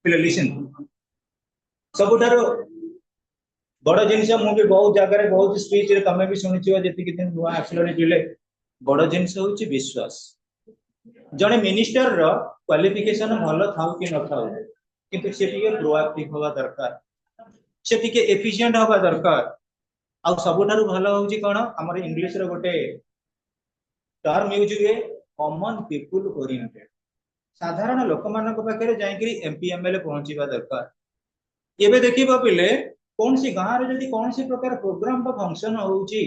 पिले लिसन सबुठार बड़ जिनस मुझे बहुत जगह बहुत स्पीच तमें भी शुणी जी दिन नुआ आसिले पिले बड़ जिनस हूँ विश्वास जड़े मिनिस्टर क्वालिफिकेशन भल था कि न था कि सी प्रोएक्टिव हवा दरकार से एफिशिएंट हवा दरकार आ सबुठार भल हूँ कौन आम इंग्लीश गोटे टर्म यूज हुए कॉमन पीपुल ओरिएंटेड साधारण लोक मान पाखे जाकि एमपी एमएलए पहुंचवा दरकार ये देखा पिले कौन सी गाँव में कौन सी प्रकार प्रोग्राम फंक्शन होती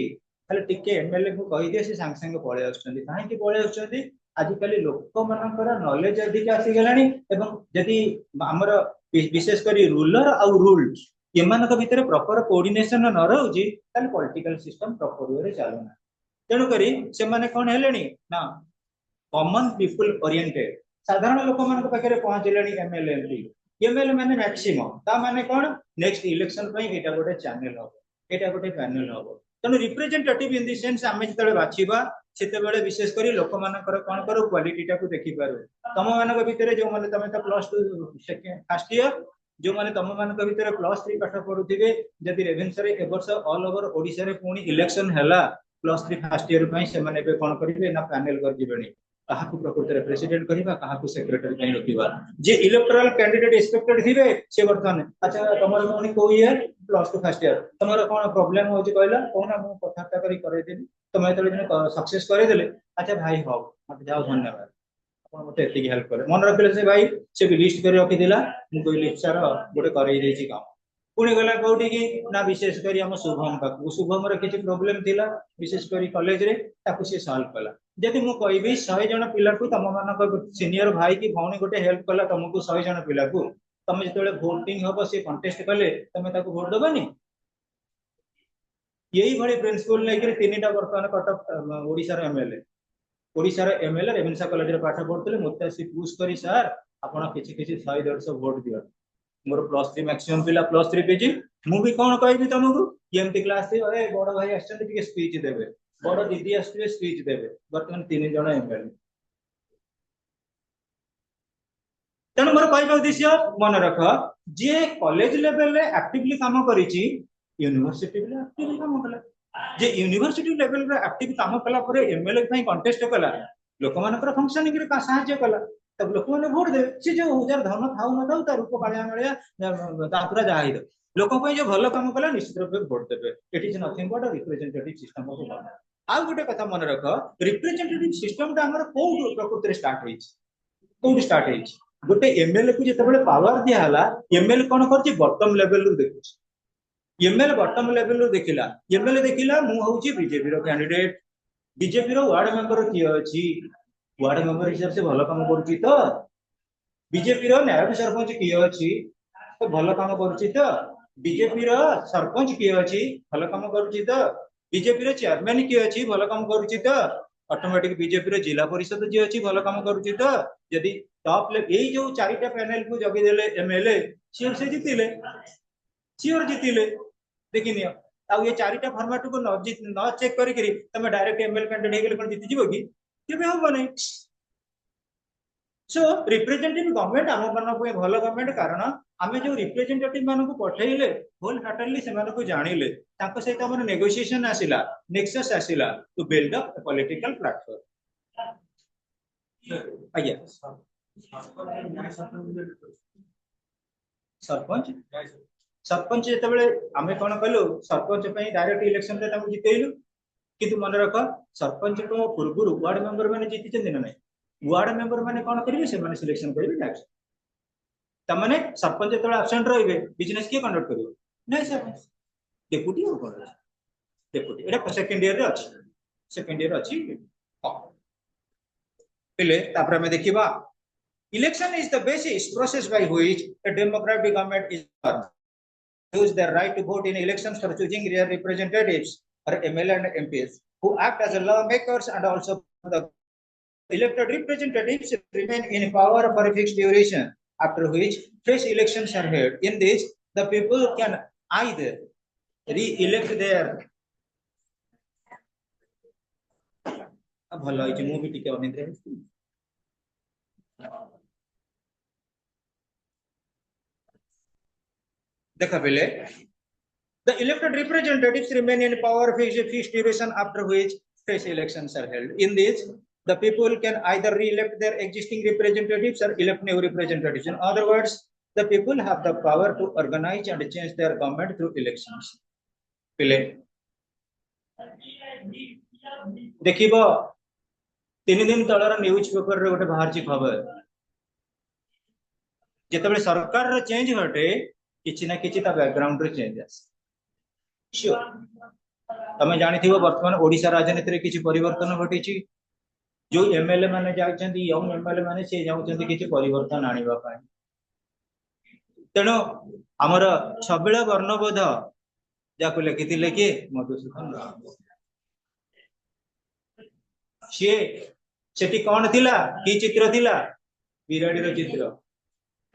एमएलए को कही दिए से सांगे सांगे पलि कहीं पलि आजिकल लोक मान नॉलेज अधिक आसीगला जदि आमर विशेषकर रूलर आउ रूल्स एमान भितर प्रॉपर कोऑर्डिनेशन न रही पॉलिटिकल सिस्टम प्रॉपर वे चलूना तेणुकरी से माने कौन है ना कॉमन पीपुल ओरिएंटेड साधारण लोक मान पाखे पहुंचले एमएलए एमपी एमएलए माने मैक्सिमम ता माने कौन नेक्स्ट इलेक्शन एटा गोटे चैनल हम एटा गोटे पैनल हम तेणु रिप्रेजेंटेटिव इन द सेंस आम जो बाछिबा सेते विशेषकर लोक मान कौन करो क्वालिटी टाको देखि पारो तम मान भितर जो माने तमे तो +2 सेकेंड फर्स्ट ईयर जो माने तम मान भितर +3 पाठ पढ़ुथिबे जदि रेभेन्सा रे ए वर्ष ऑल ओवर ओडिसा रे पुणी इलेक्शन हैला +3 फर्स्ट ईयर पई से माने बे कोन करिवे ना पैनल कर दिबेनी काहाकू प्रकृति रे प्रेसिडेंट करिबा काहाकू सेक्रेटरी पई रखिबा जे इलेक्टोरल कैंडिडेट एक्सपेक्टेड थिबे से वर्तमान अच्छा तमर कोनी को ईयर +2 फर्स्ट ईयर तमर कोन प्रॉब्लम होची कहला कोना मु कथाटा करी करे देबी तमे तले जने सक्सेस करे देले अच्छा भाई हो मत जाओ धन्यवाद अपन मते एतिकी हेल्प करे मन रखले से भाई से भी लिस्ट कर रखि दिला मु कहली सर गोटे करई देछि काम पुणी गला कौटी की ना विशेषकर आम शुभम पाक शुभम किसी प्रोब्लेम थिला विशेषकर कॉलेज रे ताकू से सॉल्व कला जदि मु कहबी 100 जन पिला को तम मान सीनियर भाई की भौणी गोटे हेल्प कला तुमको 100 जन पिला को तमे जतले वोटिंग हबो से कंटेस्ट कले तमे ताकू वोट दबानी यही भली प्रिंसिपल लेकर तीनटा वर्तमान कटक ओडिसा रे एमएलए ओडिसा रे एमएलए रेवेन्सा कॉलेज रे पाठ पढुतले मते से पुश करी सर आपण किछि किछि 100 150 वोट दियो मोर +3 मैक्सिमम पिला +3 पेजी मु भी कोन कहबी तुमको एमटी क्लास थी ए बड़ भाई आछन टिके स्पीच देबे बड़ दीदी आछे स्पीच देबे वर्तमान 3 जण एमएलए तेणु मोर कहबा उद्देश्य मन रख जे कॉलेज लेवल रे एक्टिवली काम करिछि यूनिवर्सिटी ले एक्टिवली काम कला जे यूनिवर्सिटी लेवल रे एक्टिव काम कला परे एमएलए पई कंटेस्ट कला लोक मानकर फंक्शनिंग रे का सहायता कला तब लोक माने वोट दे से जो हजार धन थाउ न थाउ ता रूप कालिया मिलिया तापुरा जाहि दो लोक पई जो भलो काम कला निश्चित रूप वोट देबे it is nothing but representative system of government आ गोटे कथा मन रख रिप्रेजेंटेटिव सिस्टम ता हमर को प्रकृति रे स्टार्ट होइछ को स्टार्ट होइछ गोटे एमएलए को जेतेबेले पावर दिया हला एमएलए कोन करछि बॉटम लेवल रु देखुछ एमएलए बॉटम लेवल रु देखिला एमएलए देखिला मु होउछि बीजेपी रो कैंडिडेट बीजेपी रो वार्ड मेंबर किए अछि वार्ड मेंबर हिसाब से भलो काम करूछि तो बीजेपी रो नायक सरपंच किए अछि तो भलो काम करूछि तो बीजेपी रो सरपंच किए अछि भलो काम करूछि तो बीजेपी रो चेयरमैन किए अछि भलो काम करूछि तो ऑटोमेटिक बीजेपी रो जिला परिषद जे अछि भलो काम करूछि तो यदि टॉप ले एई जो चारिटा पैनल को जगी देले एमएलए सियर से जीतिले सियर जीतिले देखिनियो आ ये चारिटा फॉर्मेट को न चेक करी करी तमे डायरेक्ट एमएलए कैंडिडेट हेगले कोन जीति जीवो की केबे होबो नै सो रिप्रेजेंटेटिव गवर्नमेंट आम मान भल गवर्नमेंट कारण आम जो रिप्रेजेंटेटिव मान पठेले होल हार्टेडली से मानको जानिले ताको सहित हमर नेगोशिएशन आसिला नेक्सस आसिला to build up a political platform आज्ञा सरपंच सरपंच जेतेबेले आमे कोन कहलु सरपंच पई डायरेक्ट इलेक्शन रे ताको जितेइलु किंतु मन रख सरपंच को पूर्व वार्ड मेंबर माने जीति चंदी ना वार्ड मेंबर माने कोन करिवे से माने सिलेक्शन करिवे नेक्स्ट त माने सरपंच जेतेबेले एब्सेंट रहिबे बिजनेस के कंडक्ट करिवो नै सरपंच डेपुटी और कोन डेपुटी एटा सेकंड ईयर रे अछि सेकंड ईयर अछि हां पहले तापर में देखिबा election is the basis process by which a democratic government is formed use their right to vote in elections for choosing their representatives or MLA and MPs who act as lawmakers and also the elected representatives remain in power for a fixed duration after which fresh elections are held in this the people can either re-elect their भलो होइछ मु भी टिके अनिद्रा देखा पहले the elected representatives remain in power for a fixed duration after which fresh elections are held. In this, the people can either re-elect their existing representatives or elect new representatives. In other words, the people have the power to organize and change their government through elections. पहले देखिबो 3 दिन तलर news paper रे गोटे बाहर खबर जेतेबेले सरकार रो change हटे किछि ना किछि ता बैकग्राउंड रे चेंज आस श्योर तमे जानिथिबो वर्तमान ओडिसा राजनीति रे किछि परिवर्तन घटिछि जो एमएलए माने जाउछन्ती यंग एमएलए माने से जाउछन्ती किछि परिवर्तन आनिबा पाई तेनो हमर छबिला वर्णबोध जाको लिखिथिले कि मधुसूदन राव सी सेठी कौन थिला की चित्र थिला बिराडी रो चित्र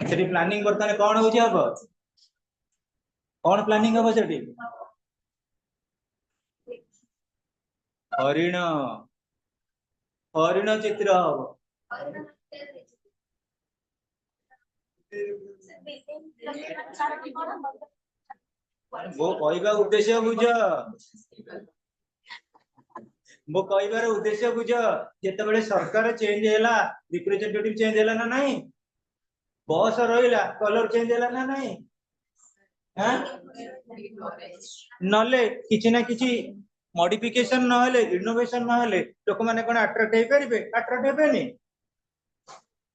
सेठी प्लानिंग बर्तने कौन होउछि हबो कौन प्लानिंग हबो सेठी हरिण हरिण चित्र हबो वो कहबा उद्देश्य बुझ मो कहबार उद्देश्य बुझ जेतेबेले सरकार चेंज हैला रिप्रेजेंटेटिव चेंज हैला ना नहीं बॉस रहिला कलर चेंज हैला ना नहीं हां नले किछि ना किछि मॉडिफिकेशन न हले इनोवेशन न हले लोक माने कोन अट्रैक्ट हे परिबे अट्रैक्ट हेबेनी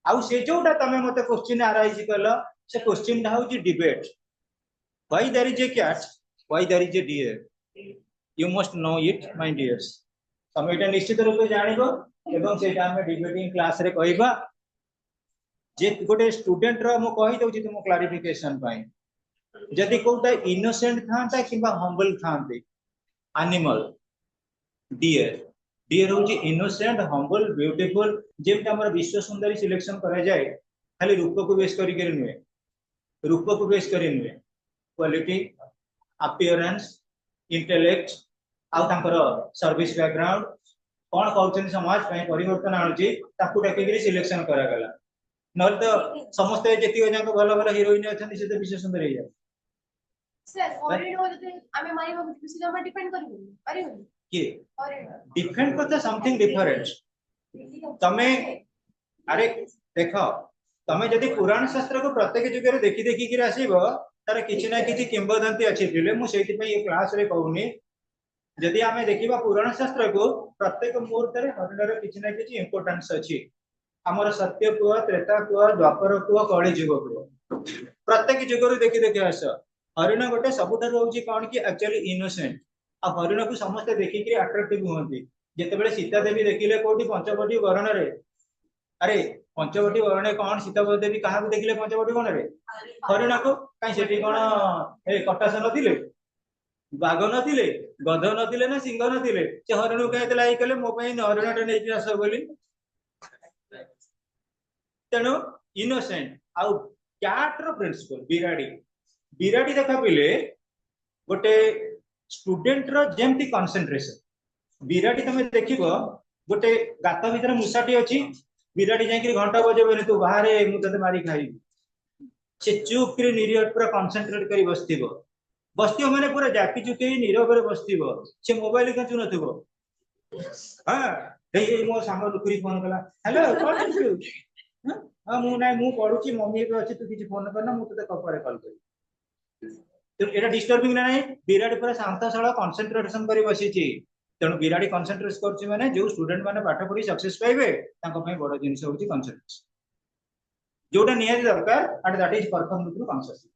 आउ से जोटा तमे मते क्वेश्चन आराइज कल से क्वेश्चन ढा होची debate why there is a cat why there is a deer you must know it my dears तमे एटा निश्चित रूप से जानिबो एवं सेटा हम डिबेटिंग क्लास रे कहबा जे गोटे स्टूडेंट रो मो कहि दउची तुम क्लैरिफिकेशन पाई जदि कोटा इनोसेंट थांता किबा हम्बल थांते एनिमल डियर डियर होची इनोसेंट हम्बल ब्यूटीफुल जेमटा हमर विश्व सुंदरी सिलेक्शन करा जाय खाली रूप को बेस करी के नुए रूप को बेस करी नुए क्वालिटी अपीयरेंस इंटेलेक्ट आउ तांकर सर्विस बैकग्राउंड कोन कहउछन समाज पय परिवर्तन आनुची ताकू टाकी सिलेक्शन करा गला नल तो समस्त जेति जाक भलो भलो हीरोइन अछन से तो विश्व सुंदर हे जाय सर ऑलरेडी हो जते आमे मारी बाबू किसी जमा डिपेंड करिबो परिबो के डिफरेंट करता समथिंग डिफरेंट तमे अरे देखो तमे जदि पुराण शास्त्र को प्रत्येक जुग रे देखि देखि कि आसीबो तार किछि ना किछि किंवदंती अछि दिले मु सेति पय ये क्लास रे कहउनी जदि आमे देखिबा पुराण शास्त्र को प्रत्येक मुहूर्त रे हरिणर किछि ना किछि इंपोर्टेंस अछि हमर सत्य कुआ त्रेता कुआ द्वापर कुआ कଳି जुग कुआ प्रत्येक जुग रे देखि देखि आस हरिण गोटे सबुठार होउची कोन कि एक्चुअली इनोसेंट आ हरिण को समस्त देखि कि अट्रैक्टिव होंती जेतेबेले सीता देवी देखिले कोठी पंचवटी वरण रे अरे पंचवटी वरण कोन सीता देवी कहा को देखिले पंचवटी वरण रे हरिण को काई सेठी कोन ए कटास नथिले बाघ नथिले गध नथिले ना सिंह नथिले से हरिण को कहतला आई कले मो पई हरिण रे नै आस बोली तेनो इनोसेंट आउ कैट रो प्रिंसिपल बिराडी बिराडी देखा पहिले गोटे स्टूडेंट रो जेमती कंसंट्रेशन बिराडी तमे देखिबो गोटे गात भीतर मुसाटी अछि बिराडी जाय कि घंटा बजेबे तू बाहर मु तते मारी खाई से चुप कर निरियट पूरा कंसंट्रेट करी बसथिबो बसथिबो माने पूरा जाकी चुके नीरव रे बसथिबो से मोबाइल कचु नथिबो हां हे मो सामने लुकुरी फोन कला हेलो कौन छु हां मु नै मु पढुची मम्मी पे अछि तू किछि फोन करना मु तते कपरे कॉल करी तो एटा डिस्टर्बिंग ना नहीं बिराडी पूरा शांत सरल कंसंट्रेशन करी बसिची तेणु बिराडी कंसंट्रेट करछि माने जो स्टूडेंट माने पाठ पढी सक्सेस पाइबे तांको पय बड़ जिंस होची कंसंट्रेशन जोटा नियति दरकार and that is perform through consciousness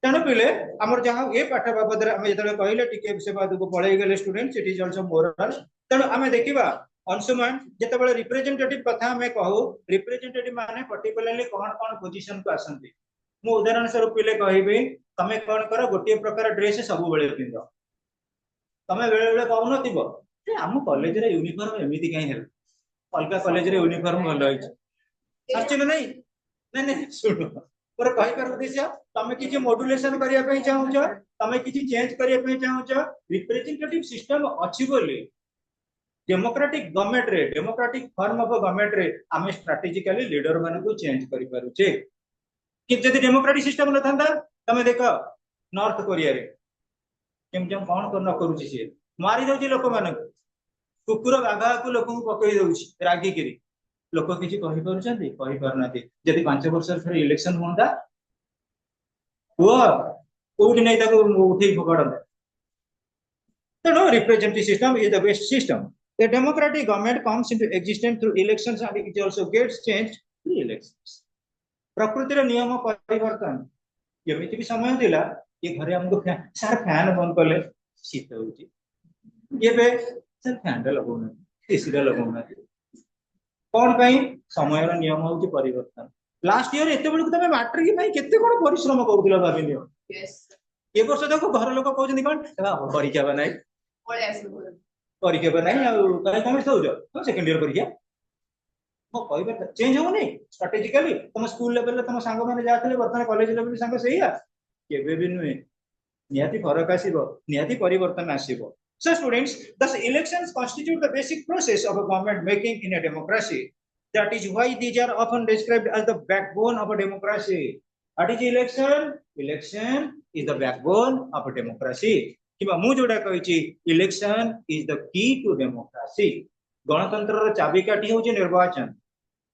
तेणु पिले हमर जहाँ ए पाठ बाबद आम जो कहले टिके से बाद को पढ़ाई गले student it is also moral तेणु आम देखा अंशुमान जिते रिप्रेजेंटेटिव कथा आम कहू रिप्रेजेंटेटिव माने पर्टिकुलरली कौन कौन पोजीशन को आसंती मु उदाहरण स्वरूप पिले कहबी तमे कौन कर गोटे प्रकार ड्रेस सब बेले पिंध तमे बेले बेले कहू नथिबो जे हम कॉलेज रे यूनिफॉर्म एमिति काई हेल अलका कॉलेज रे यूनिफॉर्म भलो होई सच्ची नहीं नहीं नहीं सुनो पर कहि कर उद्देश्य तमे किछि मॉड्यूलेशन करिया पे चाहू छ तमे किछि चेंज करिया पे चाहू छ रिप्रेजेंटेटिव सिस्टम अछि बोली डेमोक्रेटिक गवर्नमेंट रे डेमोक्रेटिक फॉर्म ऑफ गवर्नमेंट रे आमे स्ट्रेटेजिकली लीडर माने को चेंज करि पारु छे कि जदि डेमोक्रेटिक सिस्टम न थांदा तमे देख नॉर्थ कोरिया रे केमती कौन कर न करूची सी मारी दउची लोक मानक कुकुर बाघा को लोक पकई दउची रागिकी लोक किसी कहि पारुछंती कहि पारनाती जदि 5 वर्ष फिर इलेक्शन होंदा हुआ कोउठी नै ताको उठै फकड़न तेणु representative system is the best system. The democratic government comes into existence through elections and it also gets changed through elections. प्रकृतिर नियम परिवर्तन एमिति भी समय दिला ये घरे हमको सर फैन बंद करले शीत होउची एबे सर फैन रे लगौना एसी रे लगौना कोन पई समय रो नियम होउची परिवर्तन लास्ट ईयर एते बेलु तमे मैट्रिक पई केते कोन परिश्रम करूदिला भाबिनियो यस ए वर्ष देखो घर लोक कहउछन कोन परीक्षा बनाई परीक्षा बनाई आ काहे कमे सोउजो तो सेकंड ईयर परीक्षा मो कहबे चेंज हो नहीं स्ट्रेटेजिकली तुम स्कूल लेवल तुम सांग माने जाथले वर्तमान कॉलेज लेवल सांग सहीया केबे भी नुए नियाती फरक आसीबो नियाती परिवर्तन आसीबो so students thus elections constitute the basic process of a government making in a democracy that is why these are often described as the backbone of a democracy what is election election is the backbone of a democracy किबा मु जोडा कहिछि election is the key to democracy गणतंत्र रो चाबिकाठी होछि निर्वाचन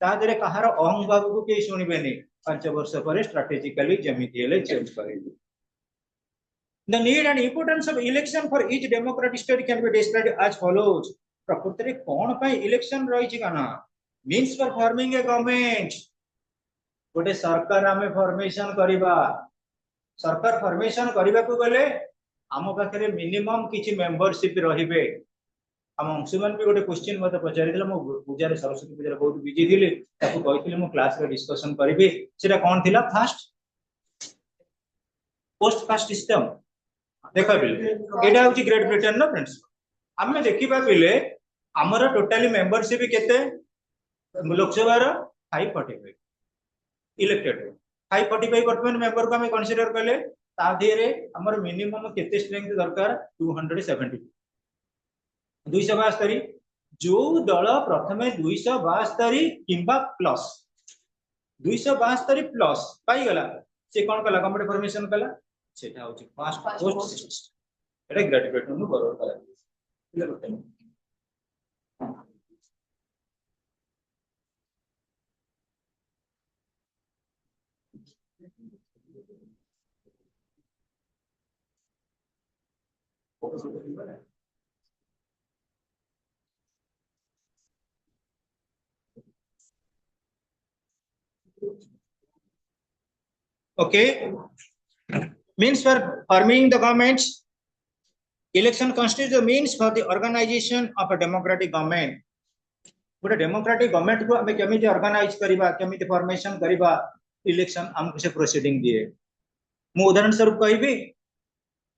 ता देरे कहार अहं भाव को के सुनिबेनी 5 वर्ष पर स्ट्रेटेजिकली जमिति हेले change करेबी the need and importance of election for each democratic state can be described as follows प्रकृति रे कोन पय इलेक्शन रहि छि काना means for forming a government गोटे सरकार हमें फॉर्मेशन करिबा सरकार फॉर्मेशन करिबा को गले आम पाखे मिनिमम किछि मेंबरशिप रहिबे हम अंशुमान भी गोटे क्वेश्चन मते पचारिदिले मो पूजा सरस्वती पूजा बहुत बिजी थिले ताको कहिथिले मो क्लास रे डिस्कशन करिबे सेटा कोन थिला फर्स्ट पोस्ट कास्ट सिस्टम देखा बिले एटा होची ग्रेट ब्रिटेन न फ्रेंड्स हमें देखिबा बिले हमर टोटली मेंबरशिप केते लोकसभा रो 545 इलेक्टेड 545 वर्तमान मेंबर को हमें कंसीडर करले ता देरे हमर मिनिमम केते स्ट्रेंथ दरकार 270 272 जो दल प्रथमे 272 किंबा प्लस 272 प्लस पाई गला से कोन कला कमिटी फॉर्मेशन कला सेटा होची फास्ट पोस्ट सिस्टम एटा ग्रेट ब्रिटेन नु बरोबर कला okay means for forming the governments election constitutes the means for the organization of a democratic government गोटे डेमोक्रेटिक गवर्नमेंट को हमें केमिति ऑर्गेनाइज करिबा केमिति फॉर्मेशन करिबा इलेक्शन हमको से प्रोसीडिंग दिए मु उदाहरण स्वरूप कहिबी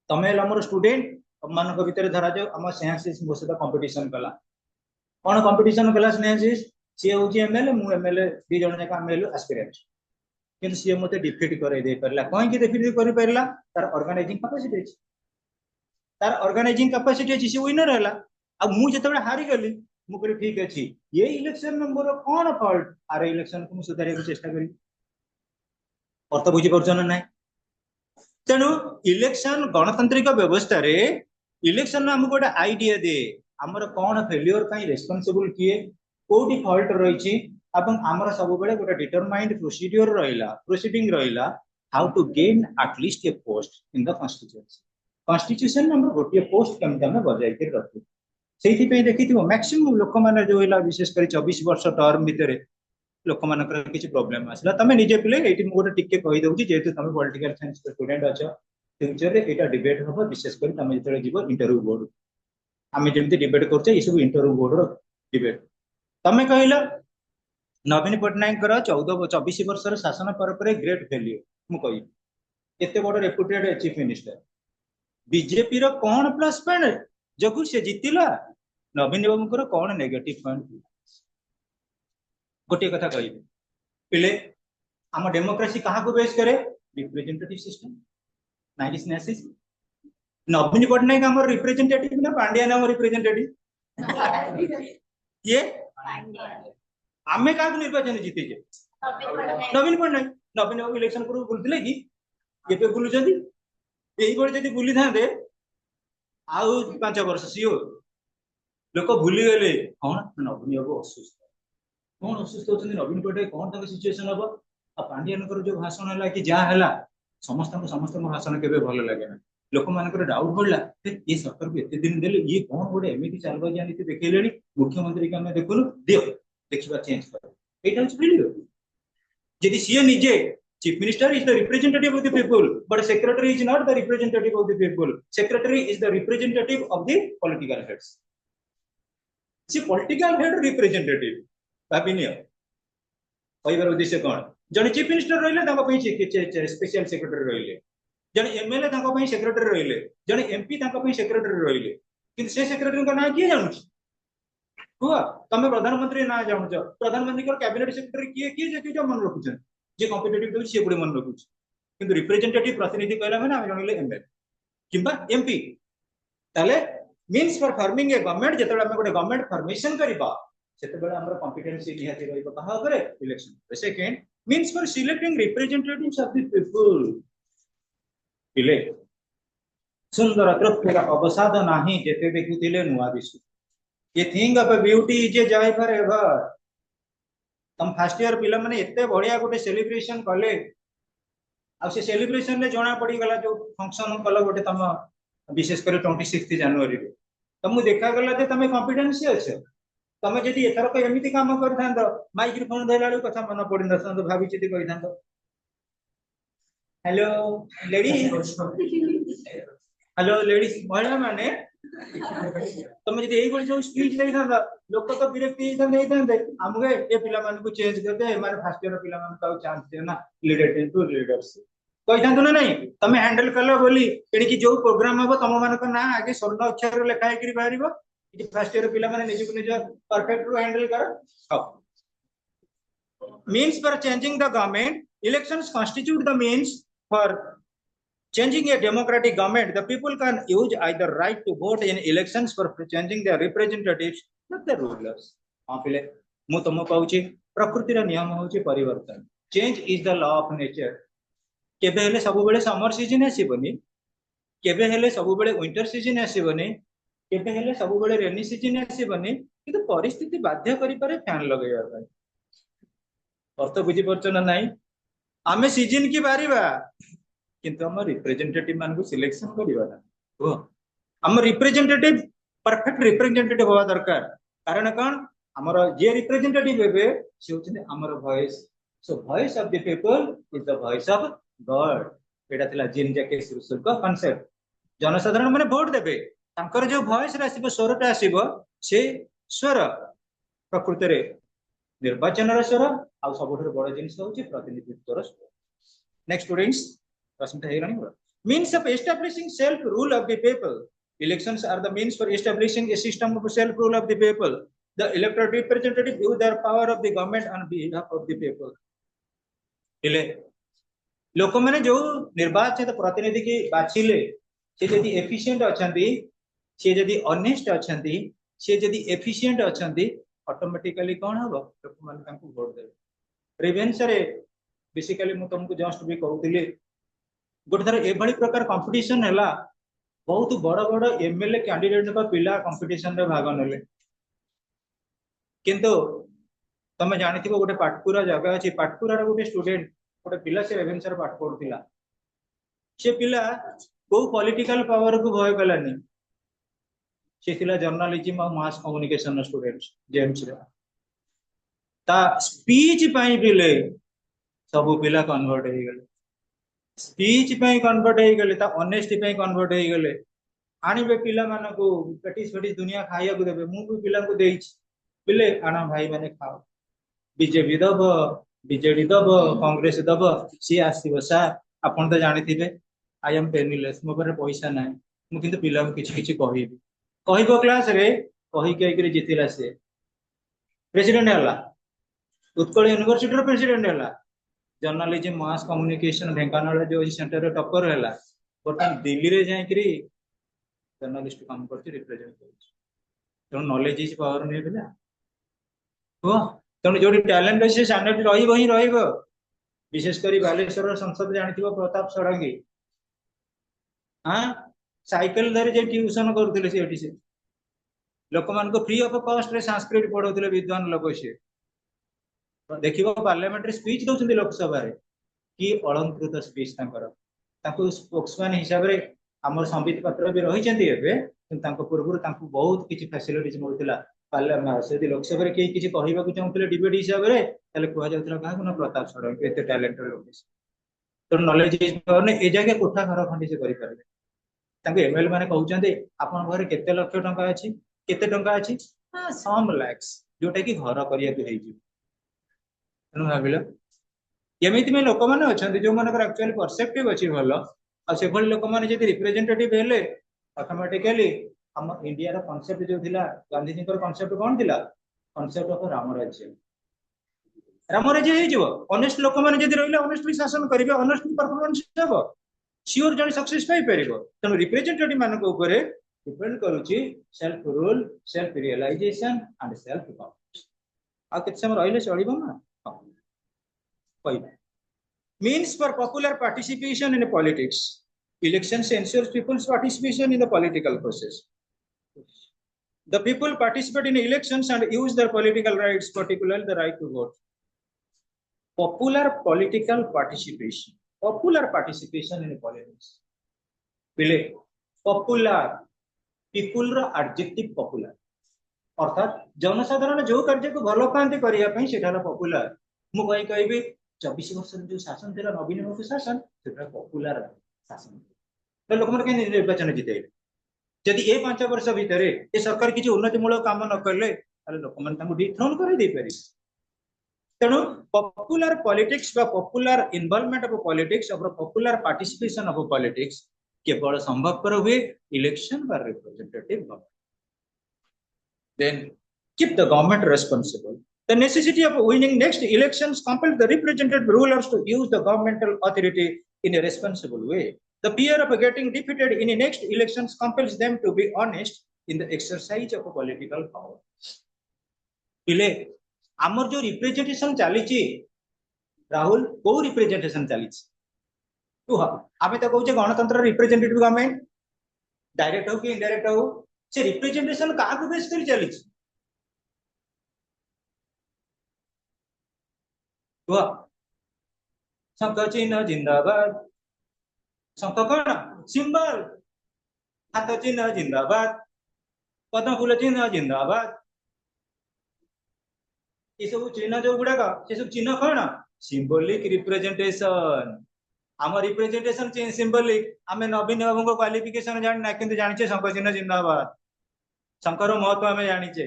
तमे हमर स्टूडेंट मान को भीतर धरा जाओ हम सेंसिस मोसत कंपटीशन कला कोन कंपटीशन कला सेंसिस सी होची एमएलए मु एमएलए दी जण जका एमएलए एस्पिरेंट किंतु सी मते डिफीट करे दे परला कोन की डिफीट करि परला तार ऑर्गेनाइजिंग कैपेसिटी अछि तार ऑर्गेनाइजिंग कैपेसिटी अछि सी विनर हला आ मु जतबे हारि गेली मु कहि ठीक अछि ये इलेक्शन में मोर कोन फॉल्ट आरे इलेक्शन को सुधारे के चेष्टा करी अर्थ बुझी परछन नै तेनु इलेक्शन गणतांत्रिक व्यवस्था रे इलेक्शन हम गोटे आईडिया दे हमर कोन फेलियर काई रेस्पोंसिबल किए कोठी फॉल्ट रही छी अपन हमर सब बेले गोटे डिटरमाइंड प्रोसीड्यूर रहिला प्रोसीडिंग रहिला how to gain at least a post in the constitution हमर गोटे पोस्ट केमते हम बजाय के रखु सेठी पे देखिथिबो मैक्सिमम लोक माने जो हिला विशेष कर 24 वर्ष टर्म भितरे लोक मानकर किछि प्रॉब्लम आसला तमे निजे पिले एठी गोटे टिके कहि दउची जेतु तमे पॉलिटिकल साइंस स्टूडेंट अछ फ्यूचर रे एटा डिबेट होबो विशेष कर तमे जतले जीवो इंटरव्यू बोर्ड आमे जेमति डिबेट करछे ई सब इंटरव्यू बोर्ड रो डिबेट तमे कहिला नवीन पटनायक कर 24 वर्ष र शासन पर ग्रेट वैल्यू मु कहि एते बड़ रेपुटेड चीफ मिनिस्टर बीजेपी रो कोन प्लस पॉइंट जगु से जितिला नवीन बाबू को कोन नेगेटिव पॉइंट गोटे कथा कहि पिले हम डेमोक्रेसी कहा को बेस करे रिप्रेजेंटेटिव सिस्टम नाइस नेसिस नवीन पटनायक हमर रिप्रेजेंटेटिव ना पांड्या ना रिप्रेजेंटेटिव ये आमे का निर्वाचन जीते जे नवीन पटनायक नवीन बाबू इलेक्शन करू बोलथिले कि केबे बुलुचंदी एही भଳି जदि बुली थांदे आउ 5 वर्ष सिओर लोक भूली गले कौन नवीन बाबू असुस्थ कौन असुस्थ होती नवीन पट्टनायक कौन तक सिचुएसन हम आ पांडियन जो भाषण है कि जहाँ है समस्त समस्त भाषण के भल लगे ना लोक मान डाउट पड़ा ये सरकार को एत दिन देले ये कौन गोटे एमती चालबाजिया नीति देखले मुख्यमंत्री को आम देखुनु दियो देखा चेंज कर यहाँ जदि सी निजे Chief Minister is the representative of the people, but Secretary is not the representative of the people. Secretary is the representative of the political heads. See, political head representative. भाविनियो कहबार उद्देश्य कौन जन चीफ मिनिस्टर रहिले special secretary रहिले जन MLA secretary रहिले जन MP secretary रहिले किंतु से सेक्रेटरी का नाम किए जानछ हुआ तमे प्रधानमंत्री ना जानछ प्रधानमंत्री का कैबिनेट सेक्रेटरी किए जो मन रखुछन जे कॉम्पिटिटिव दो से गुडी मन रखुछ किंतु रिप्रेजेंटेटिव प्रतिनिधि कहला माने हम जानले एमएलए किंबा एमपी ताले means for forming a government जेतबे हम गोटे गवर्नमेंट फॉर्मेशन करिबा सेतबेले हमर कॉम्पिटेंसी निहाती रहइबो कहा करे election second means for selecting representatives of the people इले सुंदर तृप्तिर अवसाद नाही जेते देखुतिले नुआ दिसु ये thing of beauty is a joy for ever तम फर्स्ट ईयर पिला माने एते बढ़िया गोटे सेलिब्रेशन कले आ से सेलिब्रेशन ले जणा पड़ी गला जो फंक्शन कल गोटे तम विशेष कर 26 जनवरी रे तमु देखा गला जे तमे कॉम्पिटेंसी अछि तमे जदि एथर को एमिति काम करथांत माइक्रोफोन धैलाळु कथा मन पड़ी नथांत भाबी चिति कहिथांत हेलो लेडीज हेलो लेडीज महिला माने तमे जदि एई बोल जो स्पीच देई थांत लोक तो विरक्ति देई थांते हमके ए पिला मान को चेंज कर दे माने फर्स्ट ईयर पिला मान को चांस दे ना लीडर टू लीडरशिप कहिथांत ना नहीं तमे हैंडल करलो बोली एणी कि जो प्रोग्राम हबो तम मान को ना आगे स्वर्ण अक्षर लिखा है कि बाहरिबो कि फर्स्ट ईयर पिला माने निज को निज परफेक्ट रो हैंडल करो means for changing the government elections constitute the means for changing a democratic government the people can use either right to vote in elections for changing their representatives not the rulers हां पिले मु तम कहूची प्रकृति रा नियम होची परिवर्तन change is the law of nature केबे हेले सब बेले समर सीजन आसीबनी केबे हेले सब बेले विंटर सीजन आसीबनी केबे हेले सब बेले रेनी सीजन आसीबनी किंतु परिस्थिति बाध्य करि पारे फैन लगेया पाए अर्थ बुझी परछ ना नहीं आमे सीजन की बारीबा किंतु हम रिप्रेजेंटेटिव मान को सिलेक्शन करिबा ना हो हम रिप्रेजेंटेटिव परफेक्ट रिप्रेजेंटेटिव होवा दरकार कारण कोन हमर जे रिप्रेजेंटेटिव हेबे से होछन हमर voice so voice of the people is the voice of God एटा थिला जीन जैकेस रूसो का कांसेप्ट जनसाधारण माने वोट देबे तांकर जो वॉइस आसीबो स्वरटा आसीबो से स्वर प्रकृति रे निर्वाचन स्वर आ सबुठ बड़ जिनिस होची प्रतिनिधित्व स्वर नेक्स्ट स्टूडेंट्स प्रश्न हेगलानी means of establishing self rule of the people elections are the means for establishing a system of self rule of the people the elected representative use their power of the government on behalf of the people इले लोक माने जो निर्वाचित प्रतिनिधि की बाछिले से जदि efficient अछंती से जदि ऑनेस्ट अछंती से जदि एफिशिएंट अछंती ऑटोमेटिकली कौन हबो लोक मान तांको वोट देबे रेवेन्स रे बेसिकली मु तुमको जस्ट भी कहउतिले गोटे थर ए बड़ी प्रकार कंपटीशन हैला बहुत बड़ बड़ एमएलए कैंडिडेट का पिला कंपटीशन रे भाग नेले किंतु तमे जानिथिबो गोटे पाटपुरा जगह अछि पाटपुरा रे गोटे स्टूडेंट गोटे पिला से रेवेन्स रे पाठ पढुतिला से पिला को पॉलिटिकल पावर को भय कलानी से थिला जर्नलिज्म और मास कम्युनिकेशन स्टूडेंट्स जेम्स रे ता स्पीच पई पिले सब पिला कन्वर्ट हो गले स्पीच पई कन्वर्ट हो गले ता ऑनेस्टी पई कन्वर्ट हो गले आनिबे पिला माने को पेटिस पेटिस दुनिया खाइया को देबे मु भी पिला को देइछ पिले आना भाई माने खाओ बीजेपी दब बीजेडी दब कांग्रेस दब सी आसीबो सा आपन तो जानिथिबे आई एम पेनीलेस मो पर पैसा नै मु किंतु पिला को किछि किछि कहिबी कहिबो क्लास रे कहि के जितिला से प्रेसिडेंट हला उत्कल यूनिवर्सिटी रो प्रेसिडेंट हला जर्नलिज्म मास कम्युनिकेशन ढेंकानाल जो सेंटर रे टॉपर हला बर्तन दिल्ली रे जाय करी जर्नलिस्ट काम करछि रिप्रेजेंट करछि तो नॉलेज इज पावर नै भेला हो तने जोडी टैलेंट अछि स्टैंडर्ड रहिबो ही रहिबो विशेषकर बालेश्वर संसद जानथिबो प्रताप षडंगी हाँ साइकेल धरी जे ट्यूशन करुले से लोक मान फ्री ऑफ कॉस्ट रे संस्कृत पढ़ाउले विद्वान लोक सी देखिबो पार्लियामेंट रे स्पीच दउछन्ती लोकसभा रे कि अलंकृत स्पीच तांकर स्पोक्समैन हिसाब रे हमर संबित पत्र भी रहिचन्ती एबे तांको पूर्वरु तांको बहुत किछि फैसिलिटीज मिलुतिला पार्लियामेंट से लोकसभा रे किछि कहइबा को चाहुतिले डिबेट हिसाब रे ताले कुआ जाउतिला काहा को प्रताप षडंगी एते टैलेंटेड लोक तो नॉलेज इज पावर ने ए जगह कोठा घर खंडी से करि परबे तांको एमएल माने कहउचन्ते आपन घरे केते लक्ष टंका अछि केते टंका अछि सम लैक्स जोटा कि घर करिया के हेजि तनु भाबिला एमिति में लोक माने अछन्ति जो मानकर एक्चुअली परसेप्टिव अछि भलो आ से भल लोक माने जदि रिप्रेजेंटेटिव हेले ऑटोमेटिकली हम इंडिया रो कांसेप्ट जो थिला गांधी जी को कांसेप्ट कोन थिला कांसेप्ट ऑफ राम राज्य हे जो ऑनेस्ट लोक माने जदि रहिला ऑनेस्टली शासन करिवे ऑनेस्टली परफॉर्मेंस हेबो श्योर जन सक्सेस पाई परिबो तनु रिप्रेजेंटेटिव मान को ऊपर डिपेंड करूची self rule self realisation and self governance आ केते समय रहिले चलिबो ना means for popular participation in politics. Elections ensures people's participation in the political process. The people participate in elections and use their political rights, particularly the right to vote. Popular political participation. Popular participation in politics. Pile, popular. People ro adjective popular. अर्थात जनसाधारण जो कार्य को भलो पाते करिया पई सेठाला popular मु कहबी 24 वर्ष जो शासन थिला नवीन बाबू शासन सेटा पॉपुलर शासन तो लोक मन के निर्वाचन जिते यदि ए 5 वर्ष भीतर ए सरकार किछि उन्नति मूलक काम न करले ताले लोक मन तांको डिथ्रोन करै दे पारि तेणु पॉपुलर पॉलिटिक्स बा पॉपुलर इन्वॉल्वमेंट ऑफ पॉलिटिक्स और पॉपुलर पार्टिसिपेशन ऑफ पॉलिटिक्स केवल संभवपर हुए इलेक्शन बा representative government then keep the government responsible. The necessity of winning next elections compels the representative rulers to use the governmental authority in a responsible way. The fear of getting defeated in the next elections compels them to be honest in the exercise of political power. पिले आमर जो representation चली राहुल को representation चली आम तो कहूँ गणतंत्र रिप्रेजेंटेटिव गवर्नमेंट डायरेक्ट हो कि इनडायरेक्ट हो से रिप्रेजेंटेशन क्या बेस कर चली शंख चिन्ह जिंदाबाद शंख कौन सिंबल हाथ चिन्ह जिंदाबाद पद्म फूल चिन्ह जिंदाबाद ये सब चिन्ह जो गुड़ाक से सब चिन्ह कौन सिंबॉलिक रिप्रेजेंटेशन आम रिप्रेजेंटेशन सिंबॉलिक आम नवीन बाबू को क्वालिफिकेशन जाना कि जाने शंख चिन्ह जिंदाबाद शंकर महत्व आम जाचे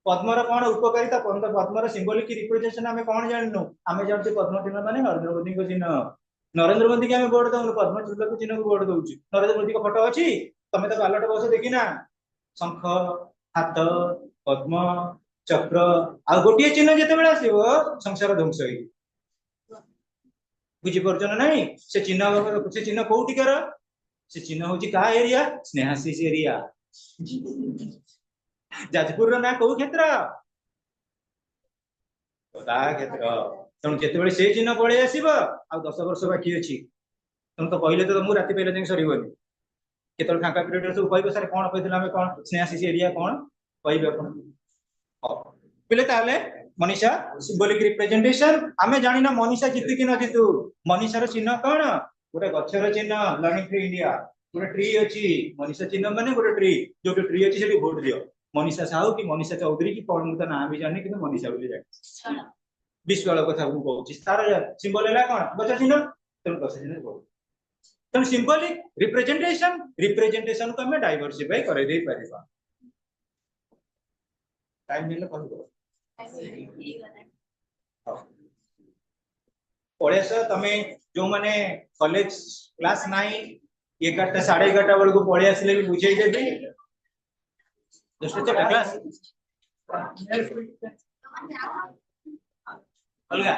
पद्मर कौन उपकारिता पद्मर सिंबॉलिक रिप्रेजेंटेशन आम कौन जानू आम जानते पद्म चिन्ह माने नरेंद्र मोदी को चिन्ह नरेंद्र मोदी की आम भोट दौनु पद्म चिन्ह को भोट दौर नरेंद्र मोदी को फोटो अच्छी तुम तो बालट बस देखना शंख हाथ पद्म चक्र आ गोटे चिन्ह जिते आसो संसार ध्वंस बुझीपार ना से चिन्ह कौटिकार से चिन्ह हूँ क्या एरिया स्नेहाशीष एरिया जाजपुर ना कौ क्षेत्र क्षेत्र तेणु जिते से चिन्ह पलि आसो आ 10 वर्ष बाकी अच्छी तुम तो कहले तो मुझे राति पहले सरबनी केत फांका पीरियड सब कह सर कौन कहते आम कौन स्नेहाशीष एरिया कौन कहे पे ताले मनीषा सिंबॉलिक रिप्रेजेंटेशन आमे जानिना मनीषा जितु कि न जितु मनीषार चिन्ह कौन गोटे गछर चिन्ह लर्निंग फ्री इंडिया गोटे ट्री अच्छी मनीषा चिन्ह माने गोटे ट्री जो ट्री अच्छी से भोट दियो मनीषा साहू कि मनीषा चौधरी कि कौन मुझे ना भी जानी कि मनीषा बोली जानी विश्वाल कथा कहूँ तार सिंबल है कौन गछ चिन्ह तेणु गछ चिन्ह भोट तेणु सिंबॉलिक रिप्रेजेंटेशन को आम डाइवर्सिफाई कर दे पारिबा टाइम मिले कहबो पढ़ेस तमे जो माने कॉलेज क्लास 9 11 11:30 बेल को पढ़े आसले भी बुझे देबी जस्ट क्लास अलगा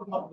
Just